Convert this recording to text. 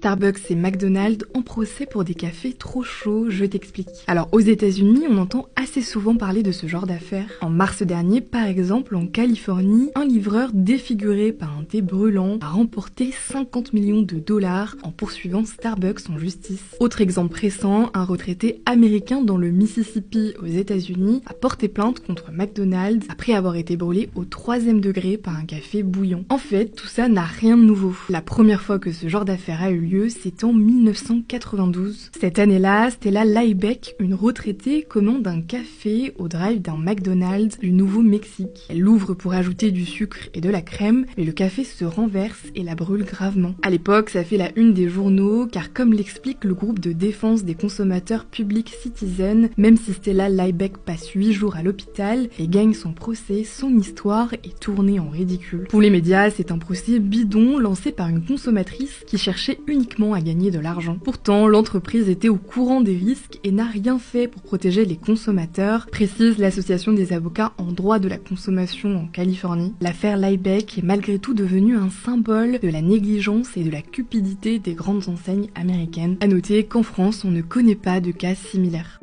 Starbucks et McDonald's en procès pour des cafés trop chauds, je t'explique. Alors aux États-Unis, on entend assez souvent parler de ce genre d'affaires. En mars dernier, par exemple, en Californie, un livreur défiguré par un thé brûlant a remporté 50 millions de dollars en poursuivant Starbucks en justice. Autre exemple récent, un retraité américain dans le Mississippi aux États-Unis a porté plainte contre McDonald's après avoir été brûlé au 3e degré par un café bouillant. En fait, tout ça n'a rien de nouveau. La première fois que ce genre d'affaire a eu lieu, c'est en 1992. Cette année-là, Stella Liebeck, une retraitée, commande un café au drive d'un McDonald's du Nouveau-Mexique. Elle l'ouvre pour ajouter du sucre et de la crème, mais le café se renverse et la brûle gravement. À l'époque, ça fait la une des journaux, car comme l'explique le groupe de défense des consommateurs Public Citizen, même si Stella Liebeck passe 8 jours à l'hôpital et gagne son procès, son histoire est tournée en ridicule. Pour les médias, c'est un procès bidon lancé par une consommatrice qui cherchait uniquement à gagner de l'argent. Pourtant, l'entreprise était au courant des risques et n'a rien fait pour protéger les consommateurs, précise l'association des avocats en droit de la consommation en Californie. L'affaire Liebeck est malgré tout devenue un symbole de la négligence et de la cupidité des grandes enseignes américaines. À noter qu'en France, on ne connaît pas de cas similaires.